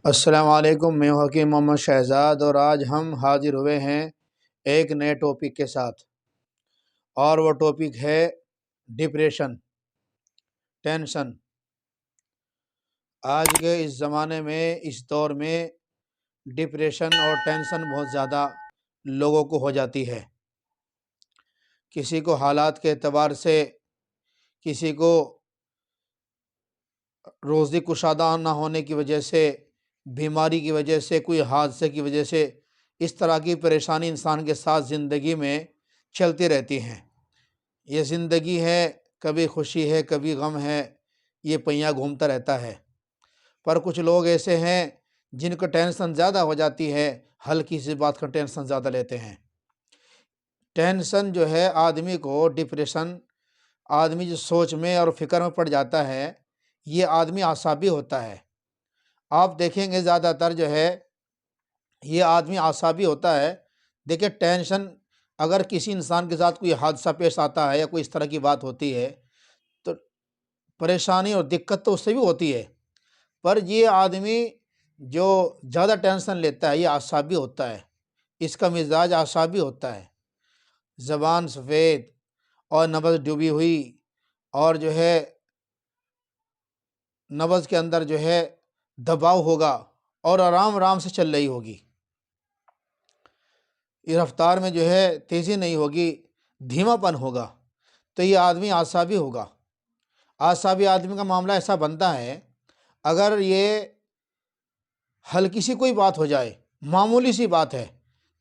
अस्सलाम वालेकुम। मैं हूं हकीम मोहम्मद शहज़ाद और आज हम हाजिर हुए हैं एक नए टॉपिक के साथ। और वो टॉपिक है डिप्रेशन, टेंशन। आज के इस ज़माने में, इस दौर में डिप्रेशन और टेंशन बहुत ज़्यादा लोगों को हो जाती है। किसी को हालात के एतबार से, किसी को रोज़ी कुशादा ना होने की वजह से, बीमारी की वजह से, कोई हादसे की वजह से, इस तरह की परेशानी इंसान के साथ ज़िंदगी में चलती रहती हैं। ये ज़िंदगी है, कभी खुशी है कभी गम है, ये पहिया घूमता रहता है। पर कुछ लोग ऐसे हैं जिनको टेंशन ज़्यादा हो जाती है, हल्की सी बात का टेंशन ज़्यादा लेते हैं। टेंशन जो है आदमी को, डिप्रेशन, आदमी जो सोच में और फिक्र में पड़ जाता है, ये आदमी आसाबी होता है। आप देखेंगे ज़्यादातर जो है ये आदमी आसाबी होता है। देखिए, टेंशन, अगर किसी इंसान के साथ कोई हादसा पेश आता है या कोई इस तरह की बात होती है तो परेशानी और दिक्कत तो उससे भी होती है। पर ये आदमी जो ज़्यादा टेंशन लेता है ये आसाबी होता है, इसका मिजाज आसाबी होता है। ज़बान सफ़ेद और नब्ज़ डूबी हुई, और जो है नब्ज़ के अंदर जो है दबाव होगा और आराम आराम से चल रही होगी। ये रफ्तार में जो है तेज़ी नहीं होगी, धीमापन होगा। तो ये आदमी आसाबी होगा। आसाबी आदमी का मामला ऐसा बनता है, अगर ये हल्की सी कोई बात हो जाए, मामूली सी बात है,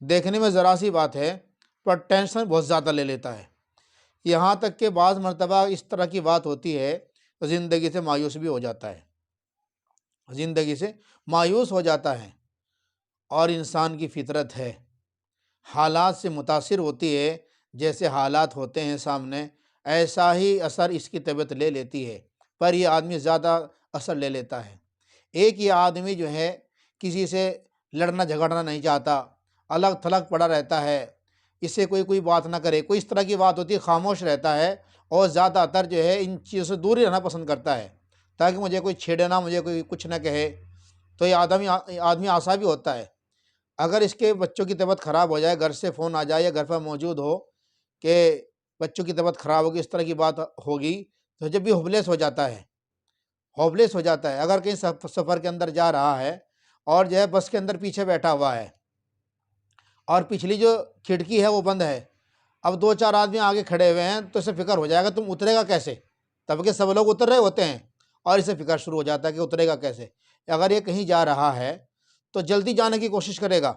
देखने में ज़रा सी बात है, पर टेंशन बहुत ज़्यादा ले लेता है। यहाँ तक कि बाज़ मर्तबा इस तरह की बात होती है तो ज़िंदगी से मायूस भी हो जाता है, ज़िंदगी से मायूस हो जाता है। और इंसान की फितरत है, हालात से मुतासिर होती है। जैसे हालात होते हैं सामने, ऐसा ही असर इसकी तबीयत ले लेती है। पर यह आदमी ज़्यादा असर ले लेता है। एक ये आदमी जो है किसी से लड़ना झगड़ना नहीं चाहता, अलग थलग पड़ा रहता है, इससे कोई कोई बात ना करे, कोई इस तरह की बात होती है खामोश रहता है। और ज़्यादातर जो है इन चीज़ों से दूर ही रहना पसंद करता है, ताकि मुझे कोई छेड़े ना, मुझे कोई कुछ ना कहे। तो ये आदमी आशा भी होता है। अगर इसके बच्चों की तबीयत ख़राब हो जाए, घर से फ़ोन आ जाए या घर पर मौजूद हो कि बच्चों की तबीयत ख़राब होगी, इस तरह की बात होगी, तो जब भी होपलेस हो जाता है, होपलेस हो जाता है। अगर कहीं सफ़र के अंदर जा रहा है और जो है बस के अंदर पीछे बैठा हुआ है और पिछली जो खिड़की है वो बंद है, अब दो चार आदमी आगे खड़े हुए हैं, तो इसे फिक्र हो जाएगा तुम उतरेगा कैसे। तब के सब लोग उतर रहे होते हैं और इसे फिक्र शुरू हो जाता है कि उतरेगा कैसे। अगर ये कहीं जा रहा है तो जल्दी जाने की कोशिश करेगा,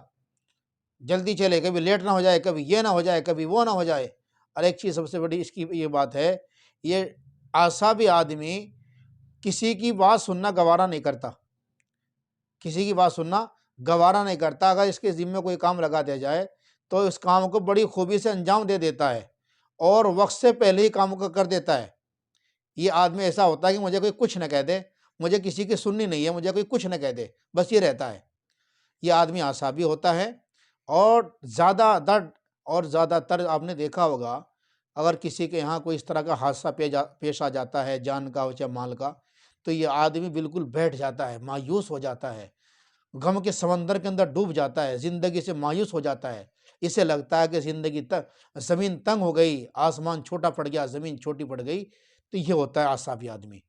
जल्दी चले, कभी लेट ना हो जाए, कभी ये ना हो जाए, कभी वो ना हो जाए। और एक चीज़ सबसे बड़ी इसकी ये बात है, ये आसाबी आदमी किसी की बात सुनना गवारा नहीं करता, किसी की बात सुनना गवारा नहीं करता। अगर इसके ज़िम्मे कोई काम लगा दिया जाए तो इस काम को बड़ी खूबी से अंजाम दे देता है और वक्त से पहले ही काम को कर देता है। ये आदमी ऐसा होता है कि मुझे कोई कुछ न कह दे, मुझे किसी की सुननी नहीं है, मुझे कोई कुछ न कह दे, बस ये रहता है। ये आदमी आसाबी होता है। और ज़्यादा दर्द, और ज़्यादातर आपने देखा होगा, अगर किसी के यहाँ कोई इस तरह का हादसा पेश आ जाता है, जान का हो चाहे माल का, तो ये आदमी बिल्कुल बैठ जाता है, मायूस हो जाता है, गम के समंदर के अंदर डूब जाता है, ज़िंदगी से मायूस हो जाता है। इसे लगता है कि ज़िंदगी तक ज़मीन तंग हो गई, आसमान छोटा पड़ गया, ज़मीन छोटी पड़ गई। तो ये होता है आसाबी आदमी।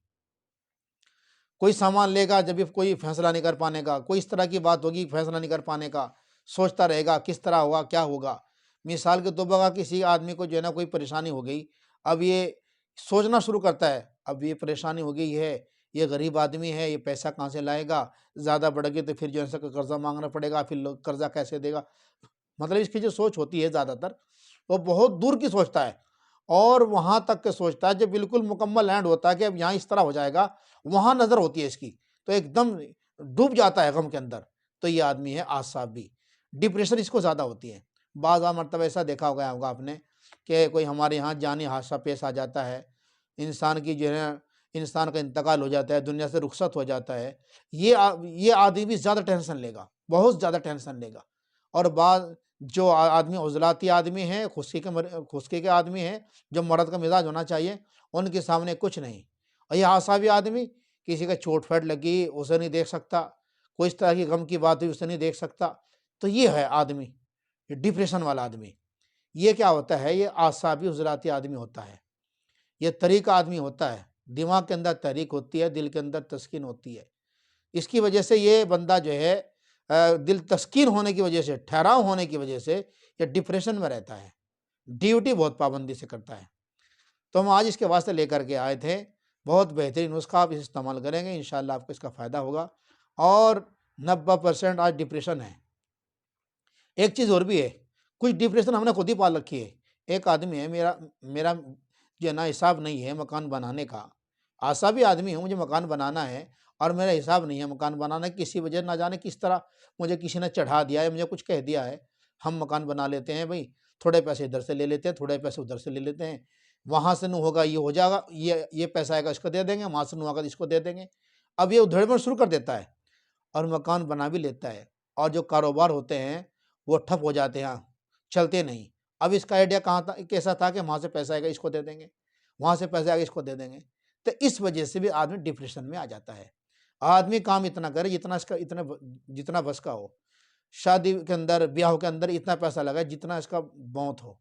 कोई सामान लेगा, जब भी कोई फैसला नहीं कर पाने का, कोई इस तरह की बात होगी फैसला नहीं कर पाने का, सोचता रहेगा किस तरह होगा, क्या होगा। मिसाल के तौर पर किसी आदमी को जो है ना कोई परेशानी हो गई, अब ये सोचना शुरू करता है, अब ये परेशानी हो गई है, ये गरीब आदमी है, ये पैसा कहाँ से लाएगा, ज़्यादा बढ़ गई तो फिर जो है कर्जा मांगना पड़ेगा, फिर लोग कर्जा कैसे देगा। मतलब इसकी जो सोच होती है ज़्यादातर, वो बहुत दूर की सोचता है। और वहाँ तक के सोचता है जब बिल्कुल मुकम्मल एंड होता है कि अब यहाँ इस तरह हो जाएगा, वहाँ नज़र होती है इसकी, तो एकदम डूब जाता है गम के अंदर। तो ये आदमी है आसाबी। डिप्रेशन इसको ज़्यादा होती है। बाज़ मरतबा ऐसा देखा होगा आपने कि कोई हमारे यहाँ जानी हादसा पेश आ जाता है, इंसान की जो है इंसान का इंतकाल हो जाता है, दुनिया से रुखसत हो जाता है। ये आदमी ज़्यादा टेंशन लेगा, बहुत ज़्यादा टेंशन लेगा। और बाद जो आदमी उज़लाती आदमी है, खुश्की के आदमी हैं, जो मर्द का मिजाज होना चाहिए, उनके सामने कुछ नहीं। और ये आसाबी आदमी, किसी का चोट-फाट लगी उसे नहीं देख सकता, कोई इस तरह की गम की बात हुई उसे नहीं देख सकता। तो ये है आदमी, ये डिप्रेशन वाला आदमी। ये क्या होता है, ये आसाबी हुजलाती आदमी होता है, ये तरीका आदमी होता है, दिमाग के अंदर तहरीक होती है, दिल के अंदर तस्कीन होती है। इसकी वजह से ये बंदा जो है दिल तस्कीन होने की वजह से, ठहराव होने की वजह से ये डिप्रेशन में रहता है, ड्यूटी बहुत पाबंदी से करता है। तो हम आज इसके वास्ते लेकर के आए थे, बहुत बेहतरीन नुस्खा, आप इसे इस्तेमाल करेंगे इंशाल्लाह आपको इसका फ़ायदा होगा। और 90% आज डिप्रेशन है। एक चीज़ और भी है, कुछ डिप्रेशन हमने खुद ही पाल रखी है। एक आदमी है, मेरा मेरा जो है ना हिसाब नहीं है मकान बनाने का, आशा भी आदमी हूँ, मुझे मकान बनाना है और मेरा हिसाब नहीं है मकान बनाना, किसी वजह ना जाने किस तरह मुझे किसी ने चढ़ा दिया है, मुझे कुछ कह दिया है, हम मकान बना लेते हैं भाई, थोड़े पैसे इधर से ले लेते हैं, थोड़े पैसे उधर से ले लेते हैं, वहाँ से नहीं होगा ये हो जाएगा, ये पैसा आएगा इसको दे देंगे, वहाँ से नहीं होगा इसको दे देंगे। अब ये उधेड़बुन शुरू कर देता है और मकान बना भी लेता है, और जो कारोबार होते हैं वो ठप हो जाते हैं, चलते नहीं। अब इसका आइडिया कहाँ था, कैसा था कि वहाँ से पैसा आएगा इसको दे देंगे, वहाँ से पैसा आएगा इसको दे देंगे। तो इस वजह से भी आदमी डिप्रेशन में आ जाता है। आदमी काम इतना करे जितना इसका जितना बस का हो, शादी के अंदर ब्याह के अंदर इतना पैसा लगाए जितना इसका बहुत हो,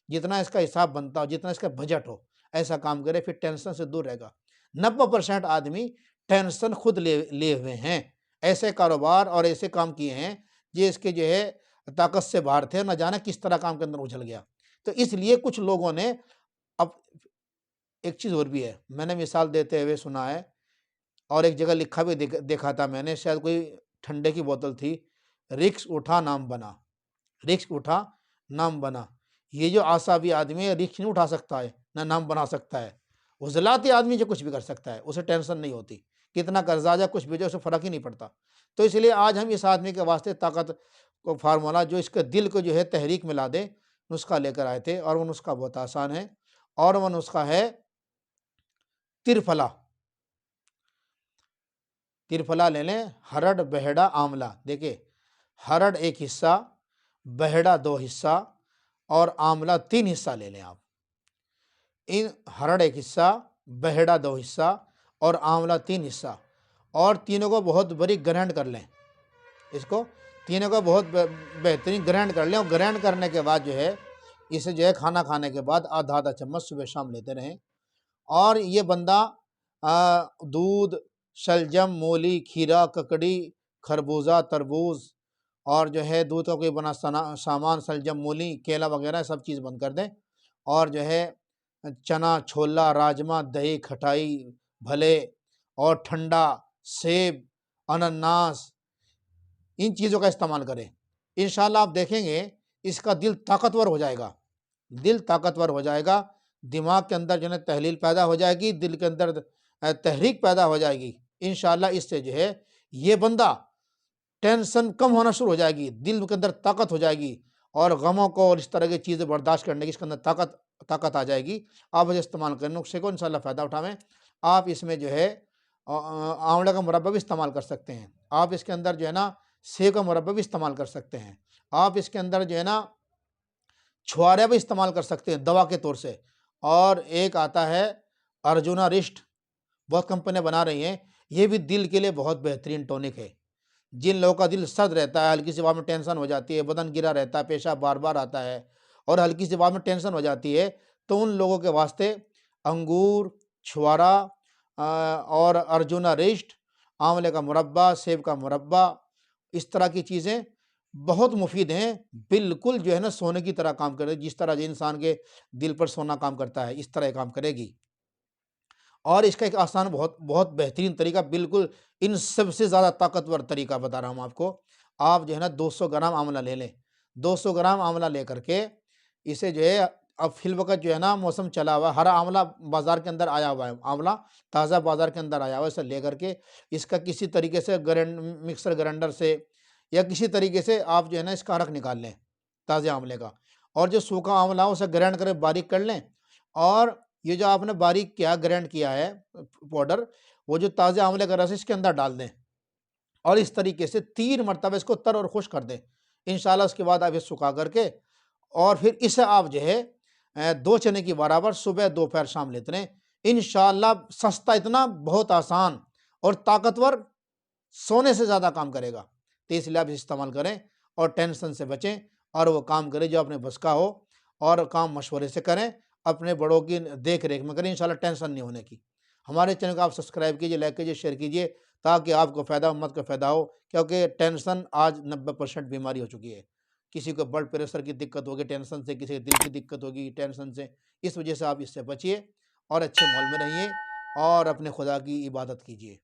जितना इसका हिसाब बनता हो, जितना इसका बजट हो, ऐसा काम करे, फिर टेंशन से दूर रहेगा। 90% आदमी टेंशन खुद ले हुए हैं, ऐसे कारोबार और ऐसे काम किए हैं ये इसके जो है ताकत से बाहर थे, न जाने किस तरह काम के अंदर उछल गया। तो इसलिए कुछ लोगों ने, अब एक चीज़ और भी है, मैंने मिसाल देते हुए सुना है और एक जगह लिखा भी देखा था मैंने, शायद कोई ठंडे की बोतल थी, रिस्क उठा नाम बना, रिस्क उठा नाम बना। ये जो आसाबी आदमी है रिस्क नहीं उठा सकता है, ना नाम बना सकता है। उजलाती आदमी जो कुछ भी कर सकता है, उसे टेंशन नहीं होती, कितना कर्जा जा कुछ भी जो, उसे फ़र्क ही नहीं पड़ता। तो इसलिए आज हम इस आदमी के वास्ते ताकत को फार्मूला जो इसके दिल को जो है तहरीक में ला दे, नुस्खा लेकर आए थे, और वो नुस्खा बहुत आसान है, और वो नुस्खा है तिरफला। तिरफला ले लें, हरड़ बहेड़ा आंवला। देखिए, हरड़ एक हिस्सा, बहेड़ा 2 हिस्सा और आंवला 3 हिस्सा ले लें आप। इन हरड़ एक हिस्सा, बहेड़ा 2 हिस्सा और आंवला 3 हिस्सा, और तीनों को बहुत बड़ी ग्राइंड कर लें। इसको तीनों को बहुत बेहतरीन ग्राइंड कर लें, और ग्राइंड करने के बाद जो है इसे जो है खाना खाने के बाद आधा आधा चम्मच सुबह शाम लेते रहें। और ये बंदा दूध, शलजम, मूली, खीरा, ककड़ी, खरबूजा, तरबूज और जो है दूध का कोई बना सामान, शलजम, मूली, केला वगैरह सब चीज़ बंद कर दें, और जो है चना, छोला, राजमा, दही, खटाई भले और ठंडा सेब, अनानास, इन चीज़ों का इस्तेमाल करें। इंशाल्लाह आप देखेंगे इसका दिल ताकतवर हो जाएगा, दिल ताकतवर हो जाएगा, दिमाग के अंदर जो है तहलील पैदा हो जाएगी, दिल के अंदर तहरीक पैदा हो जाएगी। इंशाल्लाह इससे जो है ये बंदा टेंशन कम होना शुरू हो जाएगी, दिल के अंदर ताकत हो जाएगी, और गमों को और इस तरह की चीज़ें बर्दाश्त करने की इसके अंदर ताकत आ जाएगी। आप इसे इस्तेमाल करें, नुस्खे को इंशाल्लाह फ़ायदा उठावें। आप इसमें जो है आंवले का मुरब्बा भी इस्तेमाल कर सकते हैं, आप इसके अंदर जो है ना सेब का मुरब्बा भी इस्तेमाल कर सकते हैं, आप इसके अंदर जो है ना छुआरे भी इस्तेमाल कर सकते हैं दवा के तौर से। और एक आता है अर्जुना रिस्ट, बहुत कंपनियां बना रही हैं, ये भी दिल के लिए बहुत बेहतरीन टॉनिक है। जिन लोगों का दिल सर्द रहता है, हल्की सी बात में टेंशन हो जाती है, बदन गिरा रहता है, पेशाब बार बार आता है और हल्की सी बात में टेंशन हो जाती है, तो उन लोगों के वास्ते अंगूर, छुआरा और अर्जुना रिस्ट, आंवले का मुरब्बा, सेब का मुरब्बा, इस तरह की चीज़ें बहुत मुफीद हैं। बिल्कुल जो है ना सोने की तरह काम करे, जिस तरह इंसान के दिल पर सोना काम करता है इस तरह काम करेगी। और इसका एक आसान बहुत बहुत बेहतरीन तरीका, बिल्कुल इन सबसे ज़्यादा ताकतवर तरीका बता रहा हूँ आपको। आप जो है ना 200 ग्राम आंवला ले लें, 200 ग्राम आंवला ले करके इसे जो है, अब फिल वक्त जो है ना मौसम चला हुआ, हरा आंवला बाज़ार के अंदर आया हुआ है, आंवला ताज़ा बाज़ार के अंदर आया हुआ है, इसे ले करके इसका किसी तरीके से मिक्सर ग्राइंडर से या किसी तरीके से आप जो है ना इसका रख निकाल लें ताज़े आंवले का, और जो सूखा आंवला हो उसे ग्राइंड करके बारीक कर लें। और ये जो आपने बारीक किया, ग्राइंड किया है पाउडर, वो जो ताज़े आंवले का रस इसके अंदर डाल दें, और इस तरीके से 3 मरतबा इसको तर और खुश कर दें। इंशाल्लाह उसके बाद आप ये सुखा करके, और फिर इसे आप जो है 2 चने की बराबर सुबह, दोपहर, शाम लेते रहें। इंशाल्लाह सस्ता, इतना बहुत आसान और ताकतवर सोने से ज़्यादा काम करेगा। तो इसलिए आप इस्तेमाल करें और टेंशन से बचें और वो काम करें जो अपने बस का हो और काम मशवरे से करें, अपने बड़ों की देख रेख में करें, इंशाल्लाह टेंशन नहीं होने की। हमारे चैनल को आप सब्सक्राइब कीजिए, लाइक कीजिए, शेयर कीजिए ताकि आपको फ़ायदा, उम्मत को फ़ायदा हो, क्योंकि टेंशन आज 90% बीमारी हो चुकी है। किसी को ब्लड प्रेशर की दिक्कत होगी टेंशन से, किसी को दिल की दिक्कत होगी टेंशन से। इस वजह से आप इससे बचिए और अच्छे माहौल में रहिए और अपने खुदा की इबादत कीजिए।